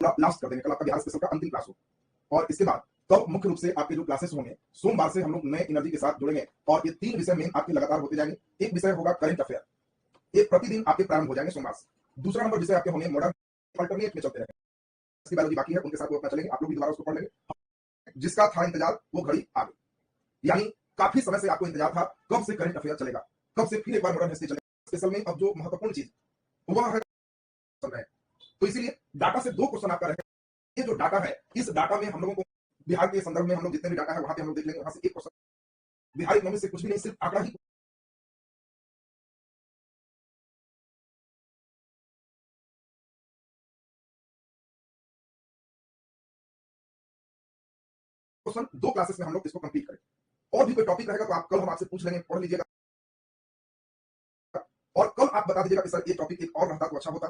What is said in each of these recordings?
कल आप लास्ट कर देंगे, कल आपका बिहार स्पेशल का अंतिम क्लास हो। और इसके बाद तब मुख्य रूप से आपके जो क्लासेस होंगे, सोमवार से हम लोग नए एनर्जी के साथ जुड़ेंगे और ये 3 विषय मेन आपके लगातार होते जाएंगे। एक विषय होगा करंट अफेयर, ये प्रतिदिन आपके प्रारंभ हो जाएंगे सोमवार से। दूसरा नंबर विषय आपके होंगे मॉडर्न, अल्टरनेट में चलते रहेंगे। इसकी बायोलॉजी बाकी है, उनके साथ वो अपना चलेंगे, आप लोग भी दोबारा उसको पढ़ लेंगे। जिसका था इंतजार वो घड़ी आ गई, यानी काफी समय से आपको इंतजार था कब से करंट अफेयर चलेगा, कब से फिर एक बार मॉडर्न हिस्ट्री चलेगा। स्पेशल में अब जो महत्वपूर्ण चीज वह है चल रहा है, तो इसीलिए डाटा से 2 क्वेश्चन आपका रहेगा। ये जो डाटा है, इस डाटा में हम लोगों को बिहार के संदर्भ में हम लोग जितने भी डाटा है वहां पे हम लोग देख लेंगे, वहां से एक क्वेश्चन बिहार इकोनॉमी से कुछ भी नहीं, सिर्फ आंकड़ा ही क्वेश्चन 2 क्लासेस में हम लोग इसको कंप्लीट करेंगे। और भी कोई टॉपिक रहेगा तो आप कल हम आपसे पूछ लेंगे, पढ़ लीजिएगा और कल आप बता दीजिएगा कि सर ये टॉपिक एक और रहता तो अच्छा होता,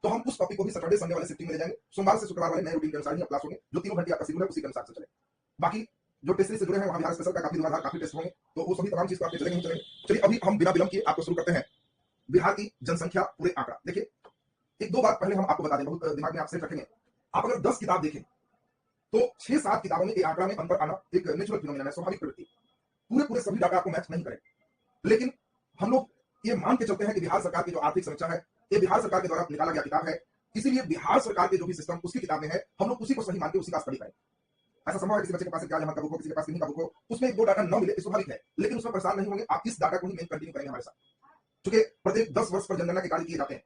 तो हम उस टॉपिक को भी सैटरडे संडे वाले शिफ्टिंग में ले जाएंगे। सोमवार से शुक्रवार वाले नए रूटीन के अनुसार ही क्लास होंगे, जो 3 घंटे आपका शेड्यूल है उसी के अनुसार से चले। बाकी जो टेस्ट सीरीज से जुड़े हैं वहां बिहार स्पेशल का काफी धुआंधार काफी टेस्ट होंगे, तो वो सभी तमाम चीज को आपके चलेंगे ही चलेंगे। चलिए अभी हम बिना विलंब किए आपको शुरू करते हैं बिहार की जनसंख्या पूरे आंकड़ा। देखिए एक दो बात पहले हम आपको बता दें, बहुत दिमाग में आप सेट रखेंगे। आप अगर 10 किताब देखें तो 6-7 किताबों में ये आंकड़ा में अंतर आना एक नेचुरल फिनोमेना है, स्वाभाविक प्रवृत्ति। पूरे पूरे सभी डाटा आपको मैच नहीं करें, लेकिन हम लोग ये मान के चलते हैं कि बिहार सरकार की जो आर्थिक समीक्षा है ये बिहार सरकार के द्वारा निकाला गया किताब है, इसीलिए बिहार सरकार के जो भी सिस्टम उसकी किताबें हैं हम लोग उसी को सही मान के उसी का स्टडी करें। ऐसा संभव है किसी बच्चे के पास क्या यहाँ का बुक हो, किसी के पास नहीं का बुक हो, उसमें 1-2 डाटा न मिले, स्वाभाविक है, लेकिन उसमें परेशान नहीं होंगे। आप इस डाटा को ही मेन कंटिन्यू करेंगे हमारे साथ, क्योंकि प्रत्येक 10 वर्ष पर जनगणना के कार्य किए जाते हैं।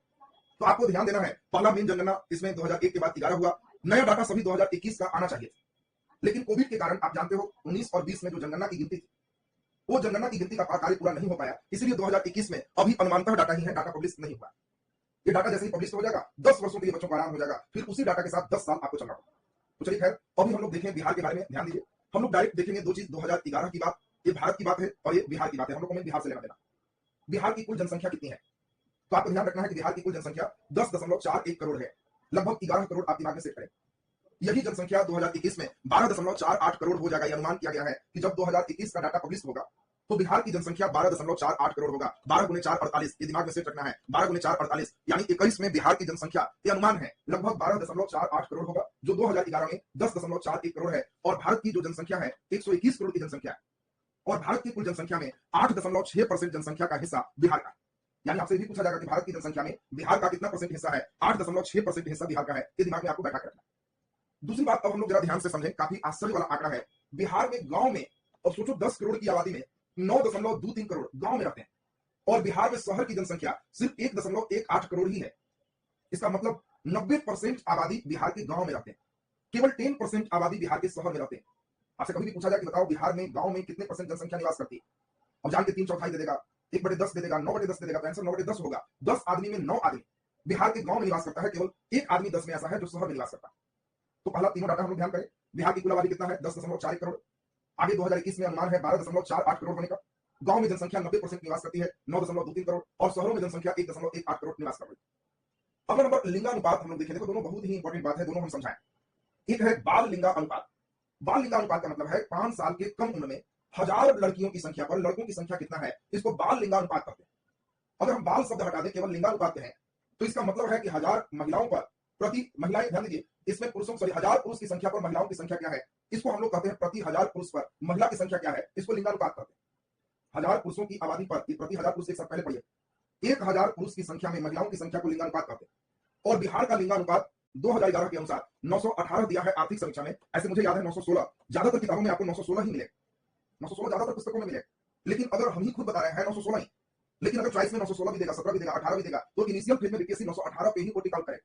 तो आपको ध्यान देना है, पहला मेन जनगणना इसमें 2001 के बाद 11 हुआ, नया डाटा सभी 2021 का आना चाहिए, लेकिन कोविड के कारण आप जानते हो 19 और 20 में जो जनगणना की गिनती थी वो जनगणना की गिनती का कार्य पूरा नहीं हो पाया, इसलिए 2021 में अभी अनुमानतः डाटा ही है, डाटा पब्लिश नहीं हुआ। ये डाटा जैसे ही पब्लिश हो जाएगा 10 वर्षों के लिए बच्चों को आराम हो जाएगा, फिर उसी डाटा के साथ 10 साल आपको चलना होगा। तो चलिए खैर अभी हम लोग देखें बिहार के बारे में, ध्यान दीजिए। हम लोग डायरेक्ट देखेंगे 2 चीज, 2011 की बात, ये भारत की बात है और ये बिहार की बात है, हम लोग को बिहार से लेना देना। बिहार की कुल जनसंख्या कितनी है, तो आपको ध्यान रखना है कि बिहार की कुल जनसंख्या 10.41 करोड़ है, लगभग 11 करोड़ आप दिमाग में सेट करें। यही जनसंख्या 2021 में 12.48 करोड़ हो जाएगा। यह अनुमान किया गया है कि जब 2021 का डाटा पब्लिश होगा तो बिहार की जनसंख्या 12.48 करोड़ होगा। 12 गुने 4 48, ये दिमाग में सेट रखना है, 12 गुने 4 48, यानी 21 में बिहार की जनसंख्या ये अनुमान है लगभग 12.48 करोड़ होगा, जो 2011 में 10.41 करोड़ है। और भारत की जो जनसंख्या है 121 करोड़ की जनसंख्या है, और भारत की कुल जनसंख्या में 8.6% जनसंख्या का हिस्सा बिहार का। यानी आपसे भी पूछा जाएगा कि भारत की जनसंख्या में बिहार का कितना परसेंट हिस्सा है, 8.6% हिस्सा बिहार का है, ये दिमाग में आपको बैठा रखना है। दूसरी बात अब हम लोग जरा ध्यान से समझें, काफी आश्चर्य वाला आंकड़ा है। बिहार में गांव में, अब सोचो 10 करोड़ की आबादी में 9.23 करोड़ गांव में रहते हैं, और बिहार में शहर की जनसंख्या सिर्फ 1.18 करोड़ ही है। इसका मतलब 90% आबादी बिहार के गांव में रहते हैं, केवल 10% आबादी बिहार के शहर में रहते हैं। आपसे कभी भी पूछा जाए कि बताओ बिहार में गांव में कितने परसेंट जनसंख्या निवास करती है, अब जान के 3/4 दे देगा, 1/10 दे देगा, 9/10 दे देगा, तो आंसर 9/10 होगा। 10 आदमी में 9 आदमी बिहार के गांव में निवास करता है, केवल 1 आदमी 10 में ऐसा है जो शहर में निवास करता है। तो पहला तीनों डाटा हम लोग ध्यान करें, बिहार की कुल आबादी कितना है, 10.41 करोड़। आगे 2021 में अनुमान है 12.48 करोड़ होने का। गांव में जनसंख्या 90% निवास करती है, 9.23 करोड़, और शहरों में जनसंख्या 1.18 करोड़ निवास कर रही है। अगला नंबर लिंगानुपात हम लोग देखें, देखो दोनों बहुत ही इंपॉर्टेंट बात है, दोनों हम समझाएं। एक है बाल लिंगानुपात। बाल लिंगानुपात का मतलब है 5 साल के कम उम्र में 1000 लड़कियों की संख्या पर लड़कों की संख्या कितना है, इसको बाल लिंगानुपात कहते हैं। अगर हम बाल शब्द हटा दें, केवल लिंगानुपात कहें, तो इसका मतलब है कि 1000 महिलाओं पर प्रति महिलाएं, ध्यान दीजिए, इसमें पुरुषों सॉरी 1000 पुरुष की संख्या पर महिलाओं की संख्या क्या है, इसको हम लोग कहते हैं प्रति 1000 पुरुष पर महिला की संख्या क्या है, इसको लिंगानुपात कहते हैं। 1000 पुरुषों की आबादी पर प्रति 1000 पुरुष, एक साथ पहले पढ़िए, 1000 पुरुष की संख्या में महिलाओं की संख्या को लिंगानुपात कहते हैं। और बिहार का लिंगानुपात 2011 के अनुसार 918 दिया है आर्थिक समीक्षा में। ऐसे मुझे याद है 916, ज्यादातर किताबों में आपको 916 ही मिले, 916 ज्यादातर पुस्तकों में मिले, लेकिन अगर हम ही खुद बता रहे हैं 916 ही, लेकिन अगर चॉइस में 916 भी देगा, 17 भी देगा, 18 भी देगा, तो इनिशियल फेज में बीपीएससी 918 पे ही कोटिकाल करे।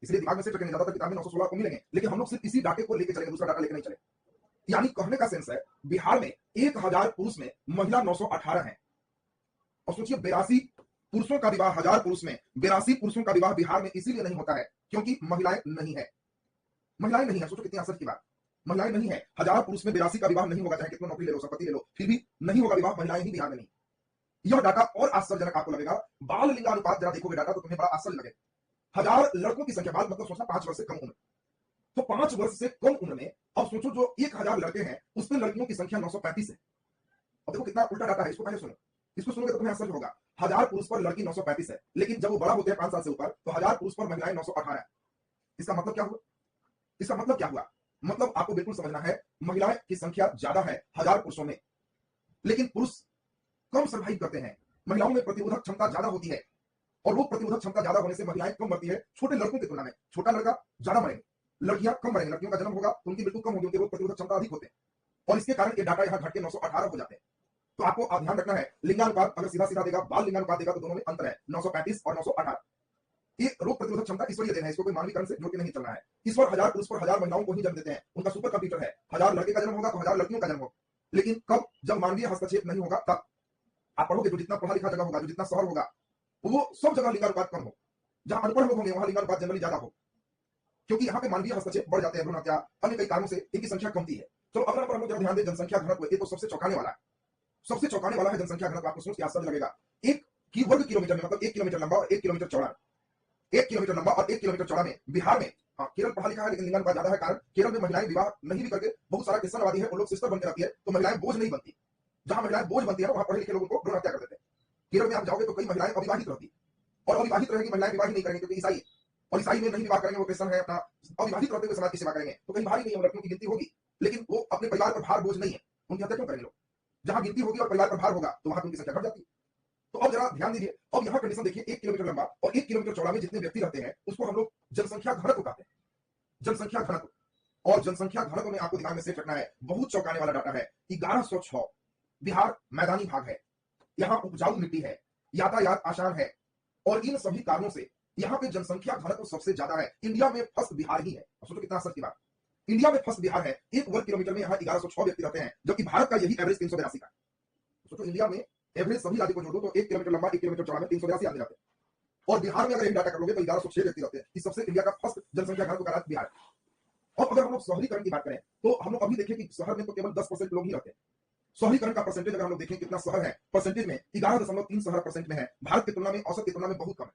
इसलिए दिमाग में से रखेंगे, ज्यादातर किताब में 916 आपको मिलेंगे, लेकिन हम लोग सिर्फ इसी डाटे को लेकर चलेंगे, दूसरा डाटा लेकर नहीं चले। यानी कहने का सेंस है बिहार में 1000 पुरुष में महिला 918 है। और सोचिए 82 पुरुषों का विवाह, 1000 पुरुष में 82 पुरुषों का विवाह बिहार में इसीलिए नहीं होता है क्योंकि महिलाएं नहीं है। महिलाएं नहीं है, सोचो कितनी आश्चर्य की बात, महिलाएं नहीं है। 1000 पुरुष में 82 का विवाह नहीं होगा, चाहे कितना नौकरी ले लो, संपत्ति ले लो, फिर भी नहीं होगा विवाह, महिलाएं ही बिहार में नहीं। यह डाटा और आश्चर्यजनक आपको लगेगा। बाल लिंगानुपात जरा देखोगे डाटा तो तुम्हें बड़ा आश्चर्य लगेगा। 1000 लड़कों की संख्या, बाल मतलब सोचना 5 वर्ष से कम उम्र, तो 5 वर्ष से कम उम्र में अब सोचो जो 1000 लड़के हैं उस पर लड़कियों की संख्या 935 है। अब देखो कितना उल्टा डाटा है, इसको पहले सुनो, इसको सुनोगे तो तुम्हें आश्चर्य होगा। 1000 पुरुष पर लड़की 935 है, लेकिन जब वो बड़ा होते हैं 5 साल से ऊपर तो 1000 पुरुष पर महिलाएं 918 है। इसका मतलब क्या हुआ, इसका मतलब क्या हुआ? मतलब आपको बिल्कुल समझना है, महिलाएं की संख्या ज्यादा है 1000 पुरुषों में, लेकिन पुरुष कम सर्वाइव करते हैं। महिलाओं में प्रतिरोधक क्षमता ज्यादा होती है और रोग प्रतिरोधक क्षमता ज्यादा होने से महिलाएं कम मरती है छोटे लड़कों की तुलना में। छोटा लड़का ज्यादा मरेंगे, लड़कियां कम मरेंगी। लड़कियों का जन्म होगा तो उनकी मृत्यु कम होगी, उनके रोग प्रतिरोधक क्षमता अधिक होते हैं और इसके कारण ये डाटा यहाँ घट के 918 हो जाते हैं। तो आपको ध्यान रखना है, लिंगानुपात अगर सीधा सीधा देगा, बाल लिंगानुपात देगा तो दोनों में अंतर है, 935 और 918। ये रोग प्रतिरोधक क्षमता ईश्वरीय देन है, इसको कोई मानवीकरण से जोड़ के नहीं चलना है। ईश्वर 1000 पुरुष पर 1000 महिलाओं को ही जन्म देते हैं, उनका सुपर कंप्यूटर है। 1000 लड़के का जन्म होगा तो 1000 लड़कियों का जन्म होगा, लेकिन कब? जब मानवीय हस्तक्षेप नहीं होगा तब। आप पढ़ोगे जो जितना पढ़ा लिखा जगह होगा, जो जितना शहर होगा, वो सब जगह लिंगानुपात कम हो। जहां अनपढ़ लोग होंगे वहां लिंगानुपात जनरली ज्यादा हो, क्योंकि यहाँ पे मानवीय हस्तक्षेप बढ़ जाते हैं, भ्रूण हत्या, अन्य कई कारणों से इनकी संख्या कमती है। चलो अगला नंबर हम लोग जरा ध्यान दें, जनसंख्या घनत्व। ये तो सबसे चौंकाने वाला है, सबसे चौंकाने वाला है जनसंख्या घनत्व। आपको सोच के आश्चर्य लगेगा, एक की वर्ग किलोमीटर में, मतलब 1 किलोमीटर लंबा और 1 किलोमीटर चौड़ा, 1 किलोमीटर लंबा और 1 किलोमीटर चौड़ा में बिहार में, हाँ केरल पढ़ा लिखा है लेकिन लिंगानुपात ज्यादा है, कारण केरल में महिलाएं विवाह नहीं भी करके बहुत सारा क्रिश्चियन आबादी है, वो लोग सिस्टर बनकर रहती है, तो महिलाएं बोझ नहीं बनती। जहां महिलाएं बोझ बनती है वहां पढ़े लिखे लोगों को भ्रूण हत्या कर देते हैं। केरल में आप जाओगे तो कई महिलाएं अविवाहित रहती, और अविवाहित रहेगी महिलाएं विवाह नहीं करेंगे क्योंकि ईसाई, और ईसाई में नहीं विवाह करेंगे, वो क्रिश्चियन है, अपना अविवाहित रहते हुए समाज की सेवा करेंगे, तो कहीं भारी नहीं है, लड़कियों की गिनती होगी, लेकिन वो अपने परिवार पर भार बोझ नहीं है, उनकी हत्या क्यों करेंगे लोग? जहां गिनती होगी और परिवार पर भार होगा तो वहां उनकी संख्या घट जाती है। तो अब जरा ध्यान दीजिए, अब यहाँ कंडीशन देखिए, 1 किलोमीटर लंबा और 1 किलोमीटर चौड़ा में जितने व्यक्ति रहते हैं उसको हम लोग जनसंख्या घनत्व कहते हैं, जनसंख्या घनत्व। और जनसंख्या घनत्व में आपको दिमाग में सेट रखना है, बहुत चौंकाने वाला डाटा है, 1106। बिहार मैदानी भाग है, यहाँ उपजाऊ मिट्टी है, यातायात आसान है, और इन सभी कारणों से यहाँ पे जनसंख्या घनत्व सबसे ज्यादा है। इंडिया में फर्स्ट बिहार ही है। सोचो कितना सच की बात, इंडिया में फर्स्ट बिहार है। 1 वर्ग किलोमीटर में यहाँ 1106 व्यक्ति रहते हैं, जबकि भारत का यही एवरेज 382 का है। सोचो इंडिया में एवरेज सभी राज्य को जोड़ दो तो 1 किलोमीटर लंबा 1 किलोमीटर चौड़ा में 382 आदमी रहते हैं, और बिहार में अगर डाटा कर लोगे तो 1106 व्यक्ति रहते हैं। इस सबसे इंडिया का फर्स्ट जनसंख्या घनत्व का राज्य बिहार है। और अगर हम लोग शहरीकरण की बात करें तो हम लोग अभी देखें कि शहर में तो केवल 10% लोग ही रहते हैं। शहरीकरण का परसेंटेज अगर हम लोग देखें कितना शहर है, परसेंटेज में 11.3 शहर परसेंट में है, भारत की तुलना में, औसत की तुलना में बहुत कम है।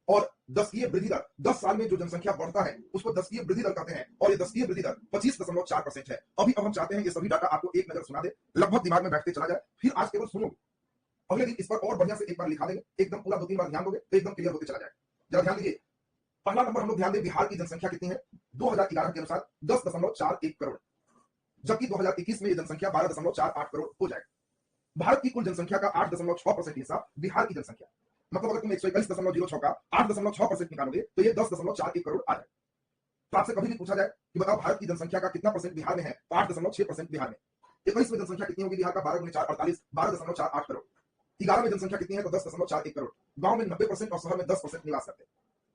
और दशकीय वृद्धि दर, 10 साल में जो जनसंख्या बढ़ता है उसको दशकीय वृद्धि दर कहते हैं, और ये दशकीय वृद्धि दर 25.4% है। अभी अब हम चाहते हैं ये सभी डाटा आपको एक नजर सुना दे, लगभग दिमाग में बैठते चला जाए, फिर आज केवल सुनो, अगले दिन इस पर और बढ़िया से एक बार लिखा देंगे, एकदम पूरा 2-3 बार ध्यान दोगे तो एकदम क्लियर होते चला जाए। जरा ध्यान दीजिए, पहला नंबर हम लोग ध्यान दें, बिहार की जनसंख्या कितनी है? 2011 के अनुसार 10.41 करोड़, जबकि 2021 में ये जनसंख्या 12.48 करोड़ हो जाएगा। भारत की कुल जनसंख्या का 8.6% हिस्सा बिहार की जनसंख्या, मतलब अगर तुम 121.06 का 8.6% निकालोगे तो ये 10.41 करोड़ आ जाए। तो आपसे कभी भी पूछा जाए कि बताओ भारत की जनसंख्या का कितना परसेंट बिहार में है, तो 8.6% बिहार में। 21 में जनसंख्या कितनी होगी बिहार का? 12 × 4 48, 12.48 करोड़। 11 में जनसंख्या कितनी है? तो 10.41 करोड़। गांव में 90% और शहर में 10% निवास करते हैं।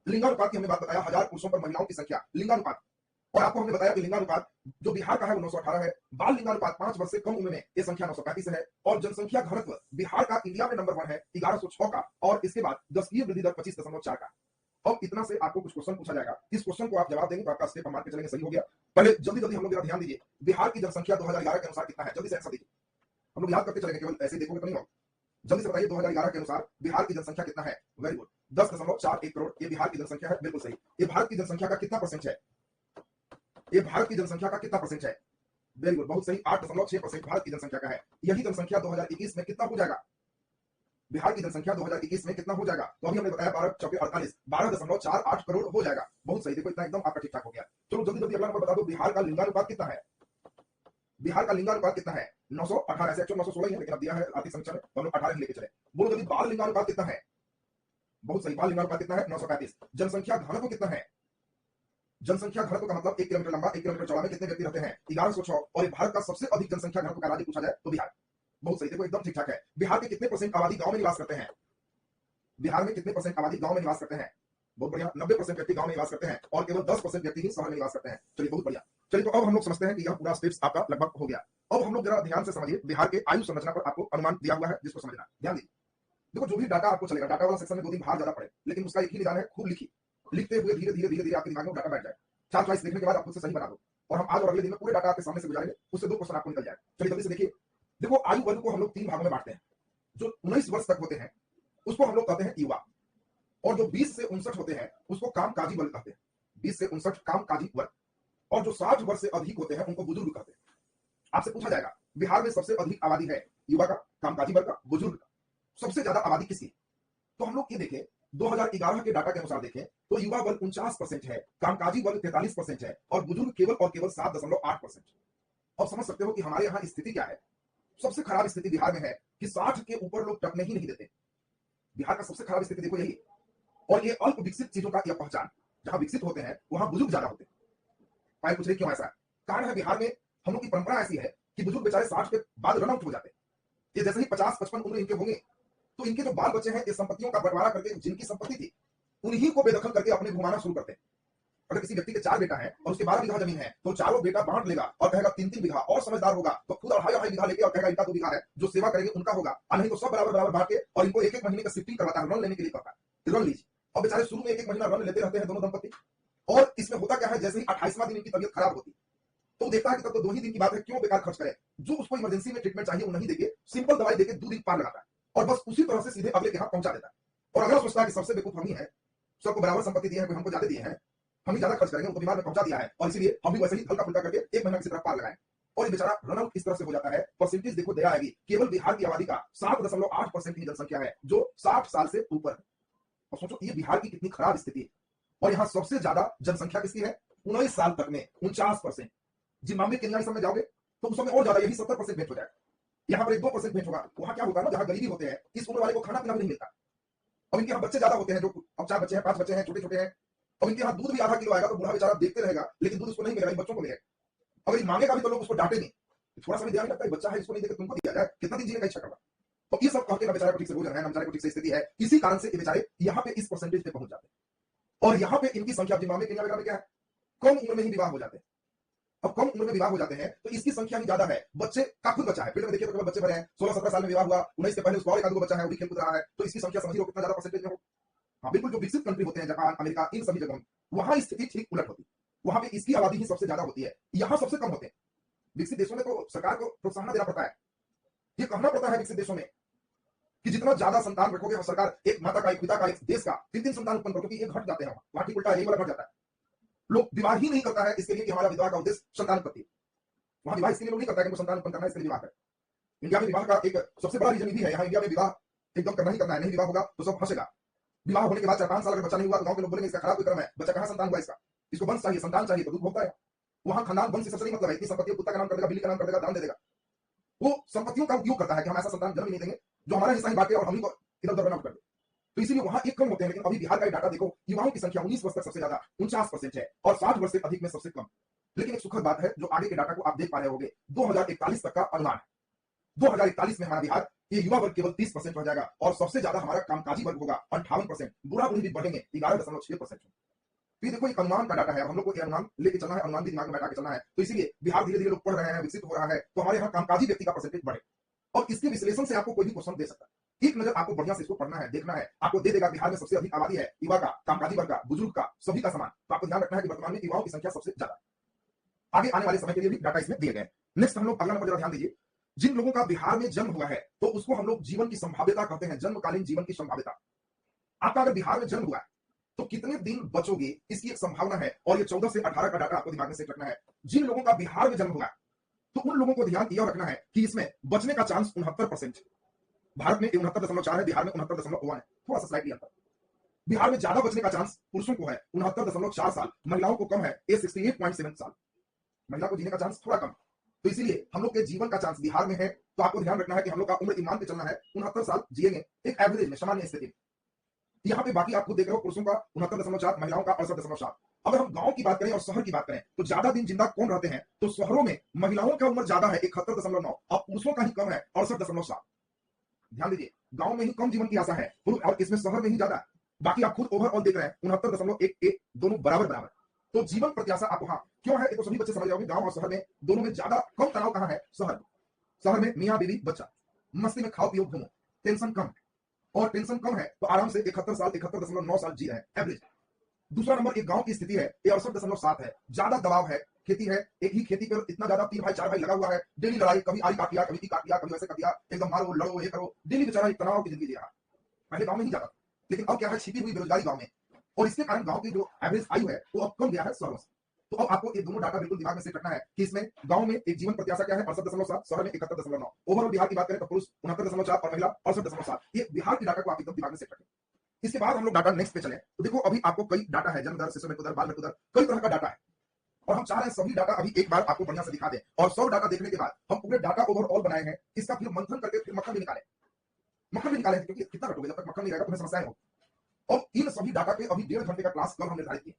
लिंगानुपात की हमने बात बताया, 1000 पुरुषों पर महिलाओं की संख्या, लिंगानुपात। और आपको हमने बताया कि लिंगानुपात जो बिहार का है वो 918 है। बाल लिंगानुपात 5 वर्ष से कम उम्र में ये संख्या 935 है। और जनसंख्या घनत्व बिहार का इंडिया में नंबर 1 है 1106 का, और इसके बाद दशकीय वृद्धि दर 25.4 का। अब इतना से आपको कुछ क्वेश्चन पूछा जाएगा, इस क्वेश्चन को आप जवाब देंगे तो आपका स्टेप हम मान के चलेंगे सही हो गया। पहले जल्दी जल्दी हम लोग ध्यान दीजिए, बिहार की जनसंख्या 2011 के अनुसार कितना है? जल्दी से आंसर दीजिए, हम लोग याद करते चलेंगे, केवल ऐसे देखोगे तो नहीं होगा। जल्दी से बताइए 2011 के अनुसार बिहार की जनसंख्या कितना है? वेरी गुड, 10.41 करोड़ ये बिहार की जनसंख्या है, बिल्कुल सही। ये भारत की जनसंख्या का कितना परसेंट है? ये भारत की जनसंख्या का कितना परसेंट है? वेरी गुड, बहुत सही, 8.6% भारत की जनसंख्या का है। यही जनसंख्या 2021 में कितना हो जाएगा? बिहार की जनसंख्या 2021 में कितना हो जाएगा? तो अभी हमने बताया 12 चौके 48, 12.48 करोड़ हो जाएगा। बहुत सही, देखो इतना एकदम आपका ठीक ठाक हो गया। चलो जल्दी जल्दी अगला नंबर बता दो, बिहार का लिंगानुपात कितना है? बिहार का लिंगानुपात कितना है? 918 से, एक्चुअल 916 ही है लेकिन अब दिया है आर्थिक संरक्षण तो हम लोग 18 ही लेके चले। बोलो जल्दी, बाल लिंगानुपात कितना है? बहुत सही, बाल लिंगानुपात कितना है? 935। जनसंख्या घनत्व कितना है? जनसंख्या घनत्व का मतलब 1 किलोमीटर लंबा 1 किलोमीटर चौड़ा में कितने व्यक्ति रहते हैं? 1106। और भारत का सबसे अधिक जनसंख्या घनत्व का राज्य पूछा जाए तो बिहार। बहुत सही, देखो एकदम ठीक ठाक है। बिहार के कितने परसेंट आबादी गांव में निवास करते हैं? बिहार में कितने परसेंट आबादी गांव में निवास करते हैं? बहुत बढ़िया, 90% व्यक्ति गांव में निवास करते हैं और केवल 10% व्यक्ति ही शहर में निवास करते हैं। चलिए बहुत बढ़िया। चलिए तो अब हम लोग समझते हैं कि यह पूरा स्टेप्स आपका लगभग हो गया। अब हम लोग जरा ध्यान से समझिए, बिहार के आयु संरचना पर आपको अनुमान दिया हुआ है जिसको समझना, ध्यान दीजिए। देखो जो भी डाटा आपको चलेगा, डाटा वाला सेक्शन में 2 दिन बाहर ज्यादा पड़े, लेकिन उसका एक ही निदान है, खूब लिखिए। लिखते हुए धीरे धीरे धीरे धीरे आपके दिमाग में डाटा बैठ जाए। 4 चॉइस देखने के बाद आप खुद से सही बना दो, और हम आज और अगले दिन में पूरे डाटा आपके सामने से गुजारेंगे, उससे 2 क्वेश्चन आपको निकल जाएगा। चलिए जल्दी से देखिए। देखो आयु वर्ग को हम लोग 3 भागों में बांटते हैं। जो 19 वर्ष तक होते हैं उसको हम लोग कहते हैं युवा, और जो 20 से 59 होते हैं उसको कामकाजी वर्ग कहते हैं। 20 से 59 कामकाजी वर्ग, और जो 60 वर्ष से अधिक होते हैं उनको बुजुर्ग कहते हैं। आपसे पूछा जाएगा बिहार में सबसे अधिक आबादी है युवा का, कामकाजी वर्ग का, बुजुर्ग का, सबसे ज्यादा आबादी किसकी? तो हम लोग ये देखें 2011 के डाटा के अनुसार देखें तो युवा वर्ग 49% है, कामकाजी वर्ग 43% है और बुजुर्ग केवल और केवल 7.8%। अब समझ सकते हो कि हमारे यहाँ स्थिति क्या है। सबसे खराब स्थिति बिहार में है कि 60 के ऊपर लोग टपने ही नहीं देते। बिहार का सबसे खराब स्थिति देखो यही। और ये अल्प विकसित चीजों का यह पहचान, जहां विकसित होते हैं वहां बुजुर्ग ज्यादा होते हैं। पाए पूछ रहे क्यों ऐसा है? कारण है बिहार में हम लोग की परंपरा ऐसी है कि बुजुर्ग बेचारे 60 के बाद रन आउट हो जाते हैं। ये जैसे ही 50-55 उम्र इनके होंगे तो इनके जो बाल बच्चे हैं ये संपत्तियों का बंटवारा करके जिनकी संपत्ति थी उन्हीं को बेदखल करके अपने घुमाना शुरू करते हैं। अगर किसी व्यक्ति के 4 बेटा है और उसके 12 बीघा जमीन है तो चारों बेटा बांट लेगा और कहेगा 3-3 बीघा, और समझदार होगा तो खुद 2.5 बीघा लेके और कहेगा इनका 2 बीघा है, जो सेवा करेंगे उनका होगा, और नहीं तो सब बराबर बराबर बांट के और इनको एक महीने का शिफ्टिंग करवाता है, लोन लेने के लिए करता है, लोन लीजिए। और बेचारे शुरू में एक महीना लोन लेते रहते हैं दोनों दंपति। और इसमें होता क्या है, जैसे ही 28वां दिन इनकी तबियत खराब होती तो देखता है कि तब तो 2 ही दिन की बात है, क्यों बेकार खर्च करे। जो उसको इमरजेंसी में ट्रीटमेंट चाहिए वो नहीं देके सिंपल दवाई देके 2 दिन पार लगाता है और बस उसी तरह से सीधे अगले के हाथ पहुंचा देता है। और अगला सोचता है कि सबसे बेवकूफ हम ही है, सबको बराबर संपत्ति दी है, कोई हमको ज्यादा दिए हैं, हम ही ज्यादा खर्च करेंगे, उनको बीमार में पहुंचा दिया है और इसलिए हम भी वैसे ही हल्का फुल्का करके 1 महीना किसी तरह पार लगाएं। और ये बेचारा रनआउट इस तरह से हो जाता है। परसेंटेज देखो दया आएगी, केवल बिहार की आबादी का 7.8% की जनसंख्या है जो 60 साल से ऊपर है। और सोचो ये बिहार की कितनी खराब स्थिति है। और यहाँ सबसे ज्यादा जनसंख्या किसकी है? 19 साल तक में 49%। जिम्बाब्वे, केन्या इस समय जाओगे तो उस समय और ज्यादा, यही 70% भेंट हो जाएगा। यहाँ पर 1-2% भेंट होगा। वहां क्या होता है ना, जहां गरीबी होते हैं इस उम्र वाले को खाना पीना भी नहीं मिलता। अब इनके यहाँ बच्चे ज्यादा होते हैं, जो अब 4 बच्चे हैं, 5 बच्चे हैं, छोटे छोटे हैं। अब इनके यहाँ दूध भी आधा किलो आएगा तो बूढ़ा बेचारा देखते रहेगा, लेकिन दूध उसको नहीं मिलेगा, बच्चों को मिलेगा। अगर मांगेगा भी तो लोग उसको डांटे नहीं, थोड़ा सा भी ध्यान लगता है, बच्चा है इसको नहीं देकर तुमको दिया जाए, कितना दिन जीने का इच्छा करवा। तो ये सब कहते ना बेचारे को ठीक से बोझ रहे हैं, ना बेचारे को ठीक से स्थिति है। इसी कारण से ये बेचारे यहाँ पे इस परसेंटेज पे पहुंच जाते हैं। और यहाँ पे इनकी संख्या जिम्बाब्वे, केन्या वगैरह में क्या है, कम उम्र में ही विवाह हो जाते हैं। अब कम उम्र में विवाह हो जाते हैं तो इसकी संख्या ही ज्यादा है। बच्चे का खुद बच्चा है, फिर देखिए तो बच्चे भरे हैं, 16-17 साल में विवाह हुआ, 19 से पहले उसका और एक आदमी बच्चा है, वो भी खेल कूद रहा है, तो इसकी संख्या समझ लो कितना ज्यादा परसेंटेज में हो। हाँ बिल्कुल, जो विकसित कंट्री होते हैं, जापान, अमेरिका, इन सभी जगहों वहां स्थिति ठीक उलट होती है। वहां पे इसकी आबादी ही सबसे ज्यादा होती है, यहाँ सबसे कम होते हैं। विकसित देशों में तो सरकार को प्रोत्साहन देना पड़ता है, ये कहना पड़ता है विकसित देशों में कि जितना ज्यादा संतान रखोगे, और सरकार एक माता का, एक पिता का, एक देश का 3-3 संतान उत्पन्न करो, क्योंकि ये घट जाते हैं, वहां ठीक उल्टा यही वाला घट जाता है। लोग विवाह ही नहीं करता है इसके लिए कि हमारा विवाह का उद्देश्य संतान उत्पत्ति। वहां विवाह इसके लिए लोग नहीं करता है कि संतान उत्पन्न करना है, इसके लिए विवाह करें। इंडिया में विवाह का एक सबसे बड़ा रीजन भी है, यहाँ इंडिया में विवाह एकदम करना ही करना है, नहीं विवाह होगा तो सब हंसेगा। विवाह होने के बाद 4-5 साल अगर बच्चा नहीं हुआ तो गांव के लोग बोलेंगे इसका खराब कोई कर्म है, बच्चा कहां संतान हुआ इसका, इसको वंश चाहिए, संतान चाहिए, तो दुख होता है। वहां खानदान वंश से सबसे नहीं मतलब है, इतनी संपत्तियों कुत्ता का नाम कर देगा, बिल्ली का नाम कर देगा, दान दे देगा। वो संपत्तियों का उपयोग करता है कि हम ऐसा संतान जन्म नहीं देंगे जो हमारा हिस्सा ही बांटे और हम ही को इधर उधर बनाउट कर दे। तो इसीलिए वहां एक कम होते हैं। लेकिन अभी बिहार का डाटा देखो, युवाओं की संख्या 19 वर्ष तक सबसे ज्यादा 49% है और 60 वर्ष से अधिक में सबसे कम। लेकिन एक सुखद बात है, जो आगे के डाटा को आप देख पा रहे होंगे, 2041 तक का अनुमान है। 2041 में हमारा बिहार ये युवा वर्ग केवल 30% रह जाएगा और सबसे ज्यादा हमारा कामकाजी वर्ग होगा 58%। बुढ़ा बुढ़ी भी बढ़ेंगे 11.6%। तो ये देखो एक अनुमान का डाटा है, हम लोग को ये अनुमान लेके चलना है, अनुमान भी दिमाग में बैठा के चलना है। तो इसीलिए बिहार धीरे धीरे लोग पढ़ रहे हैं, विकसित हो रहा है, तो हमारे यहाँ कामकाजी व्यक्ति का परसेंटेज बढ़े। और इसके विश्लेषण से आपको कोई भी क्वेश्चन दे सकता है। एक नजर आपको बढ़िया से इसको पढ़ना है, देखना है, आपको दे देगा बिहार में सबसे अधिक आबादी है युवा का, कामकाजी वर्ग का, बुजुर्ग का, सभी का समान। तो आपको ध्यान रखना है कि वर्तमान में युवाओं की संख्या सबसे ज्यादा। आगे आने वाले समय के लिए भी डाटा इसमें दिए गए। नेक्स्ट हम लोग अगला नंबर जरा ध्यान दीजिए। जिन लोगों का बिहार में जन्म हुआ है तो उसको हम लोग जीवन की संभाव्यता कहते हैं, जन्मकालीन जीवन की संभाव्यता। आपका अगर बिहार में जन्म हुआ है तो कितने दिन बचोगे, इसकी एक संभावना है। और ये 14 से 18 का डाटा आपको दिमाग में सेट रखना है। जिन लोगों का बिहार में जन्म हुआ है तो उन लोगों को ध्यान यह रखना है कि इसमें बचने का चांस 69%। भारत में 69.4 है, बिहार में 69.1 है, थोड़ा सा स्लाइटली अंतर। बिहार में ज्यादा बचने का चांस पुरुषों को है 69.4 साल, महिलाओं को कम है 68.7 साल। महिला को जीने का चांस थोड़ा कम। तो इसीलिए हम लोग के जीवन का चांस बिहार में है। तो आपको ध्यान रखना है कि हम लोग का उम्र ईमान पे चलना है, 69 साल जिएंगे एक एवरेज में, सामान्य स्थिति। यहाँ पे बाकी आपको देख रहे हो, पुरुषों का 69.4, महिलाओं का 68.7। अगर हम गांव की बात करें और शहर की बात करें तो ज्यादा दिन जिंदा कौन रहते हैं, तो शहरों में महिलाओं का उम्र ज्यादा है 71.9 और पुरुषों का ही कम है 68.7। ध्यान दीजिए, गांव में ही कम जीवन की आशा है और इसमें शहर में ही ज्यादा है। बाकी आप खुद ओवरऑल देख रहे हैं 69.11, दोनों बराबर बराबर। तो जीवन प्रत्याशा आप वहां क्यों है, तो सभी बच्चे समझ जाओगे। गांव और शहर में दोनों में ज्यादा कम तनाव कहां है, शहर में मियां बीवी बच्चा, मस्ती में खाओ पियो घूमो, टेंशन कम। और टेंशन कम है तो आराम से 71 साल 71.9 साल जी रहे हैं एवरेज। दूसरा नंबर एक गांव की स्थिति है, 68.7 है। ज्यादा दबाव है, खेती है, एक ही खेती पर इतना ज्यादा 3 भाई 4 भाई लगा हुआ है, डेली लड़ाई, कभी आई काट लिया, कभी ई काट लिया, कभी वैसे कर दिया, एकदम मारो लड़ो ये करो, डेली बेचारा एक तनाव की जिंदगी जी रहा। पहले गांव में ही जाता, लेकिन अब क्या है, छिपी हुई बेरोजगारी गांव में, और इसके कारण गांव की जो एवरेज आयु है वो अब कम गया है शहरों से। तो अब आपको ये दोनों डाटा बिल्कुल दिमाग में सेट रखना है कि इसमें गांव में एक जीवन प्रत्याशा क्या है 68.7, शहर में 71.9। ओवरऑल बिहार की बात करें तो पुरुष 69.4 और महिला 68.7। ये बिहार की डाटा को आप एकदम दिमाग में सेट रखें। इसके बाद हम लोग डाटा नेक्स्ट पे चले। तो देखो अभी आपको कई डाटा है, जन्म दर, शिशु मृत्यु दर, बाल मृत्यु दर, कई तरह का डाटा है और हम चाह रहे हैं सभी डाटा अभी एक बार आपको बढ़िया से दिखा दें और सब डाटा देखने के बाद हम पूरे डाटा ओवरऑल बनाए हैं, इसका फिर मंथन करके फिर मक्खन भी निकाले। मक्खन भी निकाले क्योंकि कितना रटोगे, जब तक मक्खन नहीं रहेगा तुम्हें समस्याएं हो। और इन सभी डाटा पे अभी 1.5 घंटे का क्लास कल हम निर्धारित किए।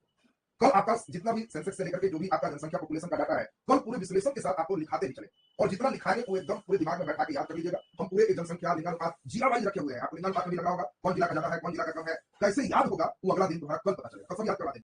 कल आपका जितना भी सेंसेक्स से लेकर के जो भी आपका जनसंख्या पॉपुलेशन का डाटा है, कल पूरे विश्लेषण के साथ आपको लिखाते भी चले और जितना लिखाएंगे वो एकदम पूरे दिमाग में बैठा के याद कर लीजिएगा। हम पूरे एक जनसंख्या लिंगानुपात जिला वाइज रखे हुए हैं, आपको लिंगानुपात में भी लगा होगा, कौन जिला का ज्यादा है, कौन जिला का कम है, कैसे याद होगा वो अगला दिन तुम्हारा कल पता चलेगा। कल सब याद करवा देंगे।